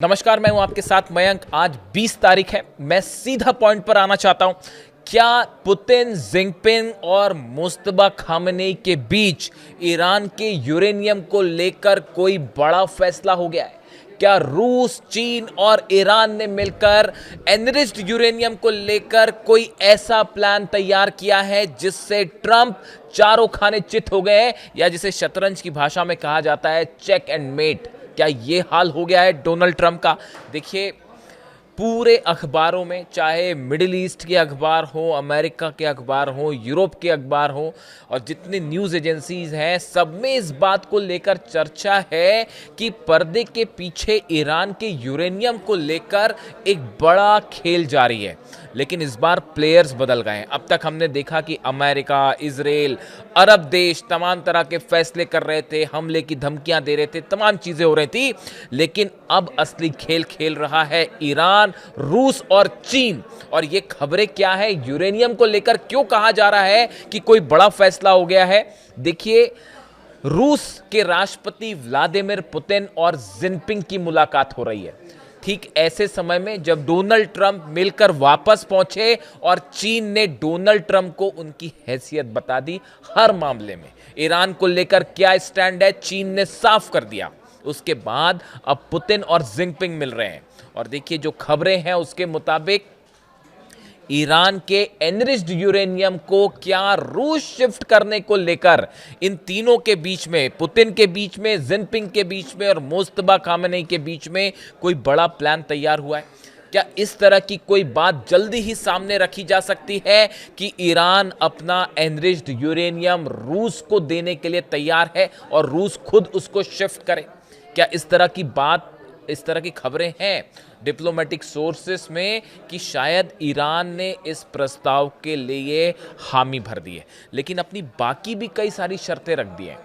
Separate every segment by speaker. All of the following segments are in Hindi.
Speaker 1: नमस्कार, मैं हूं आपके साथ मयंक। आज 20 तारीख है। मैं सीधा पॉइंट पर आना चाहता हूं। क्या पुतिन, जिनपिंग और मुस्तफा खामेनेई के बीच ईरान के यूरेनियम को लेकर कोई बड़ा फैसला हो गया है? क्या रूस, चीन और ईरान ने मिलकर एनरिच्ड यूरेनियम को लेकर कोई ऐसा प्लान तैयार किया है जिससे ट्रंप चारों खाने चित हो गए हैं, या जिसे शतरंज की भाषा में कहा जाता है चेक एंड मेट? क्या ये हाल हो गया है डोनाल्ड ट्रंप का? देखिए, पूरे अखबारों में, चाहे मिडिल ईस्ट के अखबार हो, अमेरिका के अखबार हो, यूरोप के अखबार हो, और जितनी न्यूज़ एजेंसीज हैं, सब में इस बात को लेकर चर्चा है कि पर्दे के पीछे ईरान के यूरेनियम को लेकर एक बड़ा खेल जारी है। लेकिन इस बार प्लेयर्स बदल गए हैं। अब तक हमने देखा कि अमेरिका, इजराइल, अरब देश तमाम तरह के फैसले कर रहे थे, हमले की धमकियां दे रहे थे, तमाम चीज़ें हो रही थी। लेकिन अब असली खेल खेल रहा है ईरान, रूस और चीन। और ये खबरें क्या है, यूरेनियम को लेकर क्यों कहा जा रहा है कि कोई बड़ा फैसला हो गया है? देखिए, रूस के राष्ट्रपति व्लादिमीर पुतिन और जिनपिंग की मुलाकात हो रही है ठीक ऐसे समय में जब डोनाल्ड ट्रंप मिलकर वापस पहुंचे और चीन ने डोनाल्ड ट्रंप को उनकी हैसियत बता दी। हर मामले में ईरान को लेकर क्या स्टैंड है, चीन ने साफ कर दिया। उसके बाद अब पुतिन और जिनपिंग मिल रहे हैं। और देखिए, जो खबरें हैं उसके मुताबिक ईरान के एनरिच्ड यूरेनियम को क्या रूस शिफ्ट करने को लेकर इन तीनों के बीच में, पुतिन के बीच में, जिनपिंग के बीच में और मुस्तफा खामेनेई के बीच में कोई बड़ा प्लान तैयार हुआ है? क्या इस तरह की कोई बात जल्दी ही सामने रखी जा सकती है कि ईरान अपना एनरिच्ड यूरेनियम रूस को देने के लिए तैयार है और रूस खुद उसको शिफ्ट करे? क्या इस तरह की बात, इस तरह की खबरें हैं डिप्लोमेटिक सोर्सेस में कि शायद ईरान ने इस प्रस्ताव के लिए हामी भर दी है, लेकिन अपनी बाकी भी कई सारी शर्तें रख दी हैं।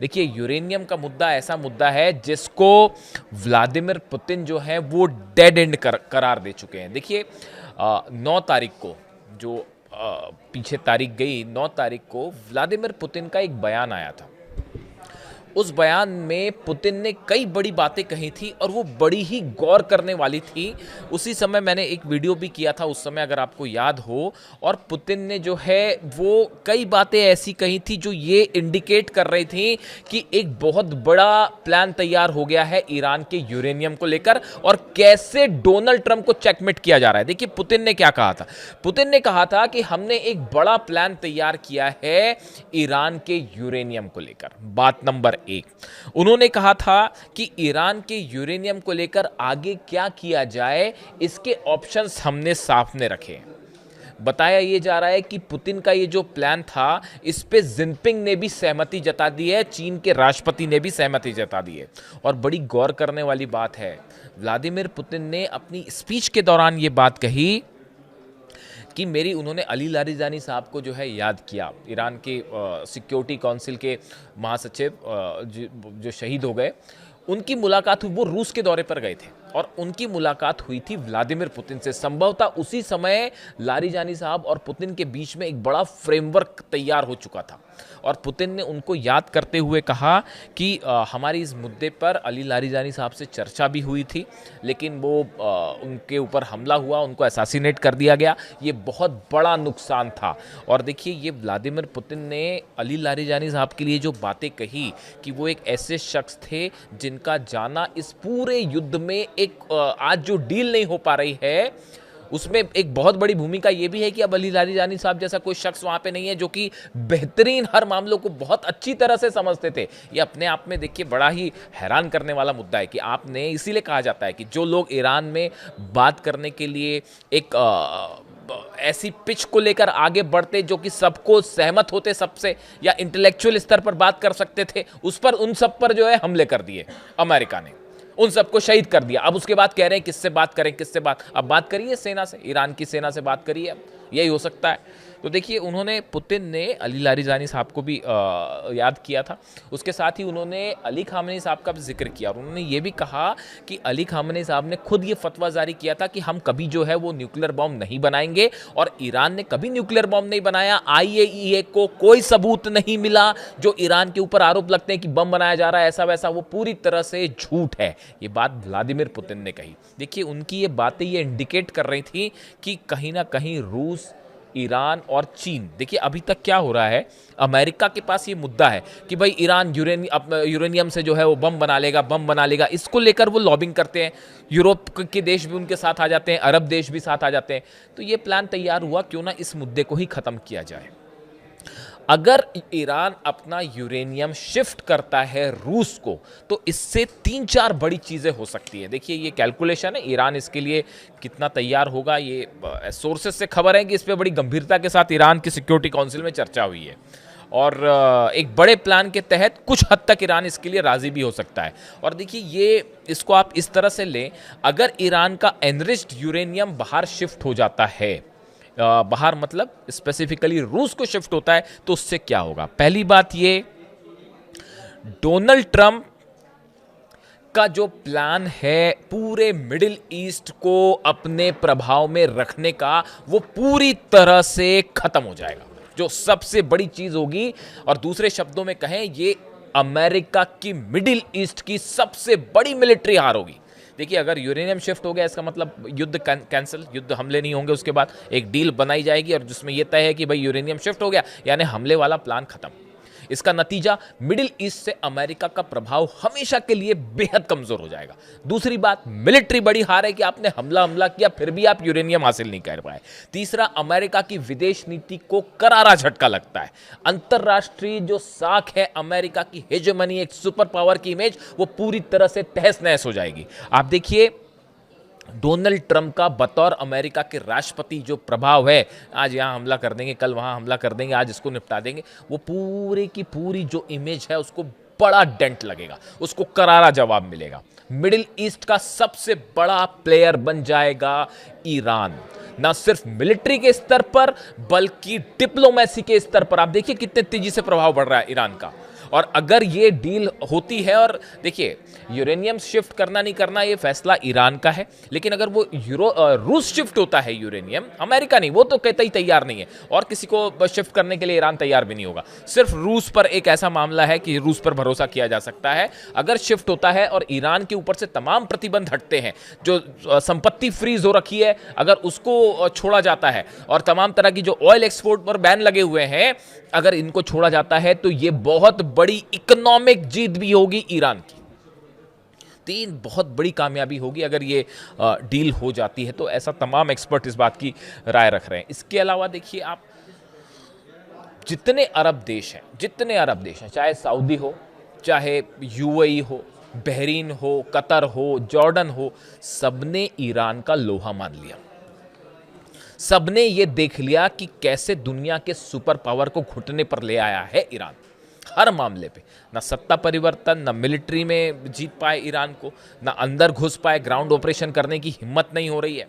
Speaker 1: देखिए, यूरेनियम का मुद्दा ऐसा मुद्दा है जिसको व्लादिमीर पुतिन जो है वो डेड एंड करार दे चुके हैं। देखिए, 9 तारीख को, जो पीछे तारीख गई, 9 तारीख को व्लादिमीर पुतिन का एक बयान आया था। उस बयान में पुतिन ने कई बड़ी बातें कही थी और वो बड़ी ही गौर करने वाली थी। उसी समय मैंने एक वीडियो भी किया था उस समय, अगर आपको याद हो। और पुतिन ने जो है वो कई बातें ऐसी कही थी जो ये इंडिकेट कर रही थी कि एक बहुत बड़ा प्लान तैयार हो गया है ईरान के यूरेनियम को लेकर और कैसे डोनाल्ड ट्रंप को चेकमेट किया जा रहा है। देखिए, पुतिन ने क्या कहा था। पुतिन ने कहा था कि हमने एक बड़ा प्लान तैयार किया है ईरान के यूरेनियम को लेकर। बात नंबर 1, उन्होंने कहा था कि ईरान के यूरेनियम को लेकर आगे क्या किया जाए, इसके ऑप्शंस हमने सामने रखे। बताया ये जा रहा है कि पुतिन का ये जो प्लान था, इस पे जिनपिंग ने भी सहमति जता दी है, चीन के राष्ट्रपति ने भी सहमति जता दी है। और बड़ी गौर करने वाली बात है, व्लादिमीर पुतिन ने अपनी स्पीच के दौरान ये बात कही कि उन्होंने अली लारिजानी साहब को जो है याद किया, ईरान के सिक्योरिटी काउंसिल के महासचिव जो शहीद हो गए। उनकी मुलाकात हुई, वो रूस के दौरे पर गए थे और उनकी मुलाकात हुई थी व्लादिमीर पुतिन से। संभवतः उसी समय लारिजानी साहब और पुतिन के बीच में एक बड़ा फ्रेमवर्क तैयार हो चुका था। और पुतिन ने उनको याद करते हुए कहा कि हमारी इस मुद्दे पर अली लारिजानी साहब से चर्चा भी हुई थी, लेकिन वो उनके ऊपर हमला हुआ, उनको असैसिनेट कर दिया गया। ये बहुत बड़ा नुकसान था। और देखिए, ये व्लादिमीर पुतिन ने अली लारिजानी साहब के लिए जो बातें कही कि वो एक ऐसे शख्स थे जिनका जाना इस पूरे युद्ध में एक आज जो डील नहीं हो पा रही है उसमें एक बहुत बड़ी भूमिका ये भी है कि अब अली लारिजानी साहब जैसा कोई शख्स वहां पे नहीं है जो कि बेहतरीन हर मामलों को बहुत अच्छी तरह से समझते थे। ये अपने आप में देखिए बड़ा ही हैरान करने वाला मुद्दा है कि आपने, इसीलिए कहा जाता है कि जो लोग ईरान में बात करने के लिए एक ऐसी पिच को लेकर आगे बढ़ते जो कि सबको सहमत होते सबसे, या इंटेलेक्चुअल स्तर पर बात कर सकते थे, उस पर, उन सब पर जो है हमले कर दिए अमेरिका ने, उन सबको शहीद कर दिया। अब उसके बाद कह रहे हैं किससे बात करें, किससे बात, अब बात करिए सेना से, ईरान की सेना से बात करिए, अब यही हो सकता है। तो देखिए उन्होंने, पुतिन ने अली लारिजानी साहब को भी याद किया था, उसके साथ ही उन्होंने अली खामनेई साहब का भी जिक्र किया और उन्होंने ये भी कहा कि अली खामनेई साहब ने खुद ये फतवा जारी किया था कि हम कभी जो है वो न्यूक्लियर बॉम्ब नहीं बनाएंगे, और ईरान ने कभी न्यूक्लियर बॉम्ब नहीं बनाया। आईएईए को कोई सबूत नहीं मिला। जो ईरान के ऊपर आरोप लगते हैं कि बम बनाया जा रहा है ऐसा वैसा, वो पूरी तरह से झूठ है। ये बात व्लादिमीर पुतिन ने कही। देखिए उनकी ये बातें ये इंडिकेट कर रही थी कि कहीं ना कहीं रूस, ईरान और चीन, देखिए अभी तक क्या हो रहा है, अमेरिका के पास ये मुद्दा है कि भाई ईरान यूरेनियम से जो है वो बम बना लेगा। इसको लेकर वो लॉबिंग करते हैं, यूरोप के देश भी उनके साथ आ जाते हैं, अरब देश भी साथ आ जाते हैं। तो ये प्लान तैयार हुआ, क्यों ना इस मुद्दे को ही खत्म किया जाए। अगर ईरान अपना यूरेनियम शिफ्ट करता है रूस को, तो इससे 3-4 बड़ी चीज़ें हो सकती है। देखिए ये कैलकुलेशन है, ईरान इसके लिए कितना तैयार होगा, ये सोर्सेज से खबर है कि इस पर बड़ी गंभीरता के साथ ईरान की सिक्योरिटी काउंसिल में चर्चा हुई है और एक बड़े प्लान के तहत कुछ हद तक ईरान इसके लिए राजी भी हो सकता है। और देखिए ये, इसको आप इस तरह से लें, अगर ईरान का एनरिच्ड यूरेनियम बाहर शिफ्ट हो जाता है, बाहर मतलब स्पेसिफिकली रूस को शिफ्ट होता है, तो उससे क्या होगा। पहली बात ये, डोनाल्ड ट्रंप का जो प्लान है पूरे मिडिल ईस्ट को अपने प्रभाव में रखने का, वो पूरी तरह से खत्म हो जाएगा, जो सबसे बड़ी चीज होगी। और दूसरे शब्दों में कहें, ये अमेरिका की मिडिल ईस्ट की सबसे बड़ी मिलिट्री हार होगी। देखिए अगर यूरेनियम शिफ्ट हो गया, इसका मतलब युद्ध कैंसिल, युद्ध हमले नहीं होंगे, उसके बाद एक डील बनाई जाएगी और जिसमें यह तय है कि भाई यूरेनियम शिफ्ट हो गया, यानी हमले वाला प्लान खत्म। इसका नतीजा मिडिल ईस्ट से अमेरिका का प्रभाव हमेशा के लिए बेहद कमजोर हो जाएगा। दूसरी बात, मिलिट्री बड़ी हार है कि आपने हमला किया फिर भी आप यूरेनियम हासिल नहीं कर पाए। तीसरा, अमेरिका की विदेश नीति को करारा झटका लगता है। अंतरराष्ट्रीय जो साख है अमेरिका की हेजेमनी, एक सुपर पावर की इमेज, वो पूरी तरह से तहस नहस हो जाएगी। आप देखिए डोनाल्ड ट्रंप का बतौर अमेरिका के राष्ट्रपति जो प्रभाव है, आज यहाँ हमला कर देंगे, कल वहाँ हमला कर देंगे, आज इसको निपटा देंगे, वो पूरी की पूरी जो इमेज है उसको बड़ा डेंट लगेगा, उसको करारा जवाब मिलेगा। मिडिल ईस्ट का सबसे बड़ा प्लेयर बन जाएगा ईरान, ना सिर्फ मिलिट्री के स्तर पर बल्कि डिप्लोमेसी के स्तर पर। आप देखिए कितने तेजी से प्रभाव बढ़ रहा है ईरान का। और अगर ये डील होती है, और देखिए यूरेनियम शिफ्ट करना नहीं करना ये फैसला ईरान का है, लेकिन अगर वो रूस शिफ्ट होता है यूरेनियम, अमेरिका नहीं, वो तो कहता ही तैयार नहीं है, और किसी को शिफ्ट करने के लिए ईरान तैयार भी नहीं होगा। सिर्फ रूस पर एक ऐसा मामला है कि रूस पर भरोसा किया जा सकता है। अगर शिफ्ट होता है और ईरान के ऊपर से तमाम प्रतिबंध हटते हैं, जो संपत्ति फ्रीज हो रखी है अगर उसको छोड़ा जाता है, और तमाम तरह की जो ऑयल एक्सपोर्ट पर बैन लगे हुए हैं अगर इनको छोड़ा जाता है, तो ये बहुत बड़ी इकोनॉमिक जीत भी होगी ईरान की। तीन बहुत बड़ी कामयाबी होगी अगर ये डील हो जाती है, तो ऐसा तमाम एक्सपर्ट इस बात की राय रख रहे हैं। इसके अलावा देखिए आप, जितने अरब देश हैं, चाहे सऊदी हो, चाहे यूएई हो, बहरीन हो, कतर हो, जॉर्डन हो, सबने ईरान का लोहा मान लिया। सबने ये देख लिया कि कैसे दुनिया के सुपर पावर को घुटने पर ले आया है ईरान। हर मामले पे, ना सत्ता परिवर्तन, ना मिलिट्री में जीत पाए ईरान को, ना अंदर घुस पाए, ग्राउंड ऑपरेशन करने की हिम्मत नहीं हो रही है।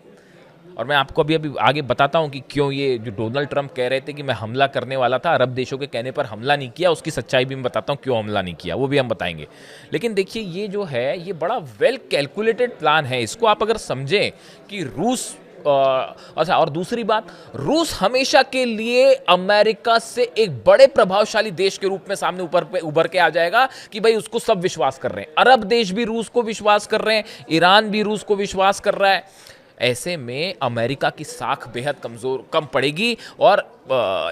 Speaker 1: और मैं आपको अभी आगे बताता हूं कि क्यों ये जो डोनाल्ड ट्रंप कह रहे थे कि मैं हमला करने वाला था, अरब देशों के कहने पर हमला नहीं किया, उसकी सच्चाई भी मैं बताता हूं क्यों हमला नहीं किया, वो भी हम बताएंगे। लेकिन देखिए ये जो है ये बड़ा वेल कैलकुलेटेड प्लान है। इसको आप अगर समझें कि रूस, अच्छा, और दूसरी बात, रूस हमेशा के लिए अमेरिका से एक बड़े प्रभावशाली देश के रूप में सामने उभर के आ जाएगा कि भाई उसको सब विश्वास कर रहे हैं। अरब देश भी रूस को विश्वास कर रहे हैं, ईरान भी रूस को विश्वास कर रहा है। ऐसे में अमेरिका की साख बेहद कम पड़ेगी और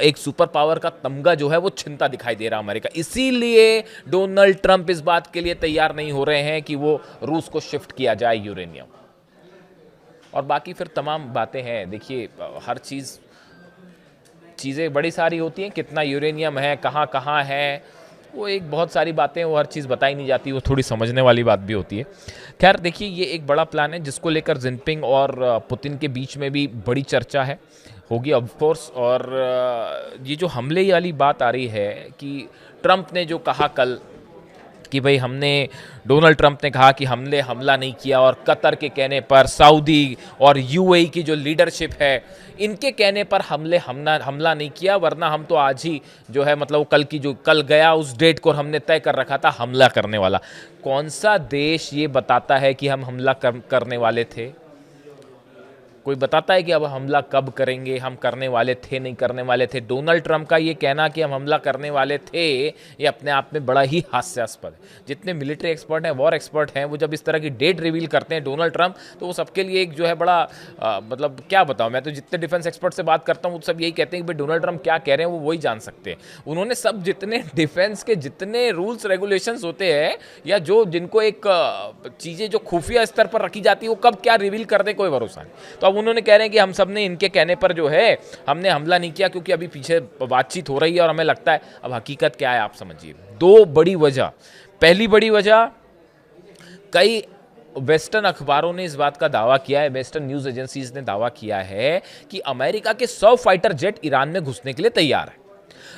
Speaker 1: एक सुपर पावर का तमगा जो है वो छिनता दिखाई दे रहा है अमेरिका। इसीलिए डोनाल्ड ट्रंप इस बात के लिए तैयार नहीं हो रहे हैं कि वो रूस को शिफ्ट किया जाए यूरेनियम। और बाकी फिर तमाम बातें हैं। देखिए हर चीज़ें बड़ी सारी होती हैं, कितना यूरेनियम है, कहाँ कहाँ है, वो एक बहुत सारी बातें, वो हर चीज़ बताई नहीं जाती, वो थोड़ी समझने वाली बात भी होती है। खैर देखिए ये एक बड़ा प्लान है जिसको लेकर जिनपिंग और पुतिन के बीच में भी बड़ी चर्चा होगी ऑफ कोर्स। और ये जो हमले वाली बात आ रही है कि ट्रंप ने जो कहा कल कि भाई हमने, डोनाल्ड ट्रंप ने कहा कि हमने हमला नहीं किया, और कतर के कहने पर, सऊदी और यूएई की जो लीडरशिप है इनके कहने पर हमला नहीं किया, वरना हम तो आज ही जो है मतलब कल गया उस डेट को हमने तय कर रखा था हमला करने वाला। कौन सा देश ये बताता है कि हम हमला करने वाले थे? कोई बताता है कि अब हमला कब करेंगे, हम करने वाले थे, नहीं करने वाले थे? डोनाल्ड ट्रंप का ये कहना कि हम हमला करने वाले थे, ये अपने आप में बड़ा ही हास्यास्पद है। जितने मिलिट्री एक्सपर्ट हैं, वॉर एक्सपर्ट हैं, वो जब इस तरह की डेट रिवील करते हैं डोनाल्ड ट्रंप, तो वो सबके लिए एक जो है बड़ा मतलब क्या बताऊं, मैं तो जितने डिफेंस एक्सपर्ट से बात करता हूँ वो सब यही कहते हैं कि भाई डोनाल्ड ट्रंप क्या कह रहे हैं वो वही जान सकते हैं। उन्होंने सब जितने डिफेंस के जितने रूल्स रेगुलेशंस होते हैं, या जो जिनको एक चीज़ें जो खुफिया स्तर पर रखी जाती है, वो कब क्या रिवील कर दे कोई भरोसा नहीं। तो अब उन्होंने कह रहे हैं कि हम सब ने इनके कहने पर जो है हमने हमला नहीं किया, क्योंकि अभी पीछे बातचीत हो रही है और हमें लगता है। अब हकीकत क्या है आप समझिए। दो बड़ी वजह। पहली बड़ी वजह, कई वेस्टर्न अखबारों ने इस बात का दावा किया है, वेस्टर्न न्यूज एजेंसीज ने दावा किया है कि अमेरिका के 100 फाइटर जेट ईरान में घुसने के लिए तैयार है।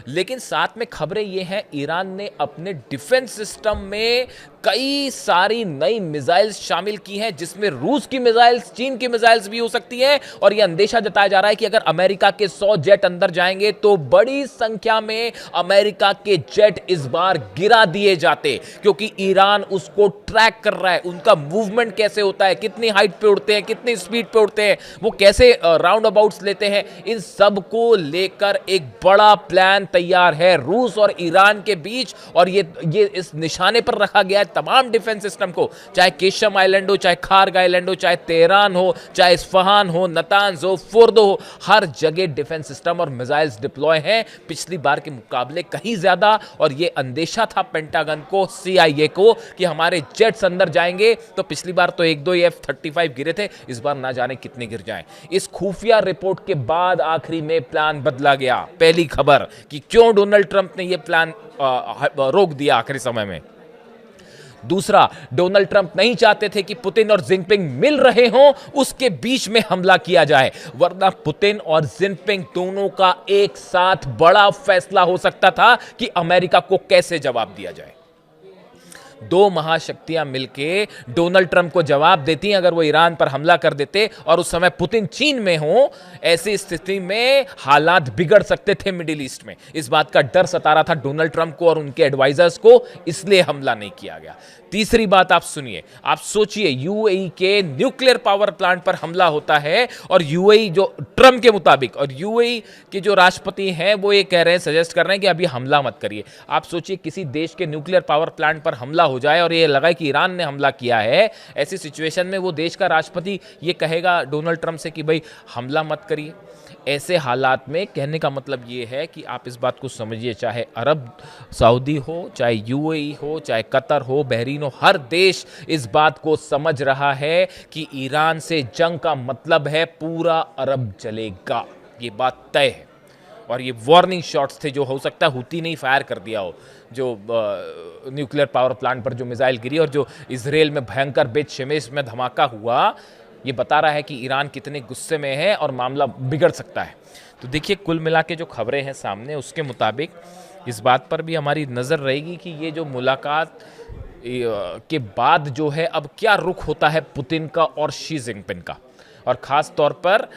Speaker 1: लेकिन साथ में खबरें ये हैं, ईरान ने अपने डिफेंस सिस्टम में कई सारी नई मिसाइल्स शामिल की हैं, जिसमें रूस की मिसाइल्स, चीन की मिसाइल्स भी हो सकती हैं। और यह अंदेशा जताया जा रहा है कि अगर अमेरिका के 100 जेट अंदर जाएंगे तो बड़ी संख्या में अमेरिका के जेट इस बार गिरा दिए जाते, क्योंकि ईरान उसको ट्रैक कर रहा है। उनका मूवमेंट कैसे होता है, कितनी हाइट पे उड़ते हैं, कितनी स्पीड पे उड़ते हैं, वो कैसे राउंड अबाउट्स लेते हैं, इन सब को लेकर एक बड़ा प्लान तैयार है रूस और ईरान के बीच। और ये इस निशाने पर रखा गया है तमाम डिफेंस सिस्टम को, चाहे केशम आइलैंड हो, चाहे खार्ग आइलैंड हो, चाहे तेहरान हो, चाहे इस्फहान हो, नतांज हो, फोर्दो हो, हर जगह डिफेंस सिस्टम और मिसाइल्स डिप्लॉय हैं, पिछली बार के मुकाबले कहीं ज्यादा। और ये अंदेशा था पेंटागन को, CIA को, कि हमारे जेट्स अंदर जाएंगे तो पिछली बार तो 1-2 F-35 गिरे थे, इस बार ना जाने कितने गिर जाएं। इस खुफिया रिपोर्ट के बाद आखिरी में प्लान बदला गया। पहली खबर कि क्यों डोनाल्ड ट्रंप ने यह प्लान रोक दिया आखिरी समय में। दूसरा, डोनाल्ड ट्रंप नहीं चाहते थे कि पुतिन और जिनपिंग मिल रहे हों, उसके बीच में हमला किया जाए, वरना पुतिन और जिनपिंग दोनों का एक साथ बड़ा फैसला हो सकता था कि अमेरिका को कैसे जवाब दिया जाए। दो महाशक्तियां मिलके डोनाल्ड ट्रंप को जवाब देती, अगर वो ईरान पर हमला कर देते और उस समय पुतिन चीन में हो, ऐसी स्थिति में हालात बिगड़ सकते थे मिडिल ईस्ट में। इस बात का डर सता रहा था डोनाल्ड ट्रंप को और उनके एडवाइजर्स को, इसलिए हमला नहीं किया गया। तीसरी बात आप सुनिए, आप सोचिए, यूएई के न्यूक्लियर पावर प्लांट पर हमला होता है और यूएई जो ट्रंप के मुताबिक, और यूएई के जो राष्ट्रपति हैं वो ये कह रहे हैं, सजेस्ट कर रहे हैं कि अभी हमला मत करिए। आप सोचिए किसी देश के न्यूक्लियर पावर प्लांट पर हमला हो जाए और ये लगा कि ईरान ने हमला किया है, ऐसी सिचुएशन में वो देश का राष्ट्रपति ये कहेगा डोनाल्ड ट्रंप से कि भाई हमला मत करिए। ऐसे हालात में कहने का मतलब ये है कि आप इस बात को समझिए, चाहे अरब सऊदी हो, चाहे यूएई हो, चाहे कतर हो, बहरीन हो, हर देश इस बात को समझ रहा है कि ईरान से जंग का मतलब है पूरा अरब जलेगा। ये बात तय है। और ये वार्निंग शॉट्स थे, जो हो सकता है हुती नहीं फायर कर दिया हो, जो न्यूक्लियर पावर प्लांट पर जो मिसाइल गिरी और जो इजराइल में भयंकर बेत शेमेश में धमाका हुआ, ये बता रहा है कि ईरान कितने गुस्से में है और मामला बिगड़ सकता है। तो देखिए, कुल मिला के जो खबरें हैं सामने, उसके मुताबिक इस बात पर भी हमारी नज़र रहेगी कि ये जो मुलाकात के बाद जो है अब क्या रुख होता है पुतिन का और शी जिनपिंग का, और ख़ास तौर पर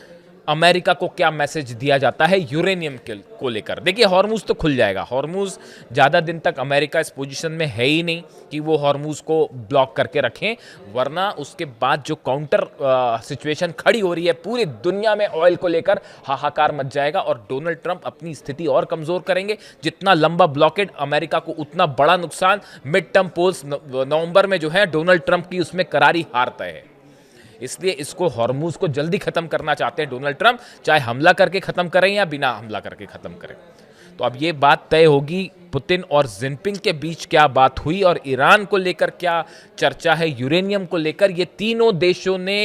Speaker 1: अमेरिका को क्या मैसेज दिया जाता है यूरेनियम को लेकर। देखिए, हॉर्मूज तो खुल जाएगा। हॉर्मूज ज़्यादा दिन तक अमेरिका इस पोजीशन में है ही नहीं कि वो हॉर्मूज को ब्लॉक करके रखें, वरना उसके बाद जो काउंटर सिचुएशन खड़ी हो रही है पूरी दुनिया में ऑयल को लेकर, हाहाकार मच जाएगा और डोनाल्ड ट्रंप अपनी स्थिति और कमज़ोर करेंगे। जितना लंबा ब्लॉकेड अमेरिका को, उतना बड़ा नुकसान। मिड टर्म पोल्स नवंबर में जो है डोनाल्ड ट्रंप की, उसमें करारी हार तय है। इसलिए इसको, हॉर्मूज को जल्दी खत्म करना चाहते हैं डोनाल्ड ट्रंप, चाहे हमला करके खत्म करें या बिना हमला करके खत्म करें। तो अब ये बात तय होगी पुतिन और जिनपिंग के बीच क्या बात हुई और ईरान को लेकर क्या चर्चा है, यूरेनियम को लेकर। ये तीनों देशों ने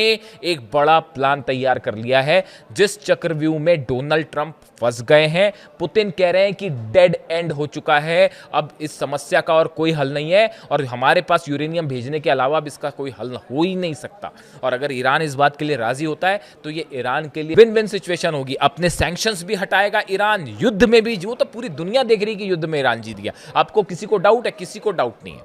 Speaker 1: एक बड़ा प्लान तैयार कर लिया है, जिस चक्रव्यूह में डोनाल्ड ट्रंप फंस गए हैं। पुतिन कह रहे हैं कि डेड एंड हो चुका है, अब इस समस्या का और कोई हल नहीं है और हमारे पास यूरेनियम भेजने के अलावा अब इसका कोई हल हो ही नहीं सकता। और अगर ईरान इस बात के लिए राजी होता है तो ये ईरान के लिए विन विन सिचुएशन होगी। अपने सैंक्शंस भी हटाएगा ईरान, युद्ध में भी, जो तो पूरी दुनिया देख रही है कि युद्ध में ईरान जीत गया। आपको किसी को डाउट है? किसी को डाउट नहीं है।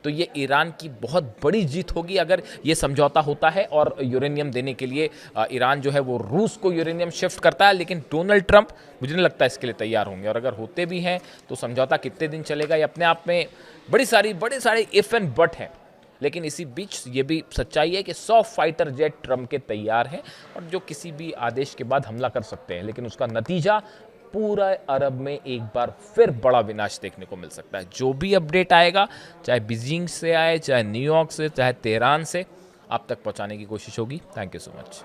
Speaker 1: तो ये ईरान की बहुत बड़ी जीत होगी अगर ये समझौता होता है और यूरेनियम देने के लिए ईरान जो है वो रूस को यूरेनियम शिफ्ट करता है। लेकिन डोनाल्ड ट्रंप मुझे नहीं लगता इसके लिए तैयार होंगे, और अगर होते भी हैं तो समझौता कितने दिन चलेगा ये अपने आप में बड़े सारे इफ एंड बट हैं। लेकिन इसी बीच ये भी सच्चाई है कि 100 फाइटर जेट ट्रंप के तैयार हैं और जो किसी भी आदेश के बाद हमला कर सकते हैं, लेकिन उसका नतीजा पूरा अरब में एक बार फिर बड़ा विनाश देखने को मिल सकता है। जो भी अपडेट आएगा, चाहे बीजिंग से आए, चाहे न्यूयॉर्क से, चाहे तेहरान से, आप तक पहुंचाने की कोशिश होगी। Thank you so much.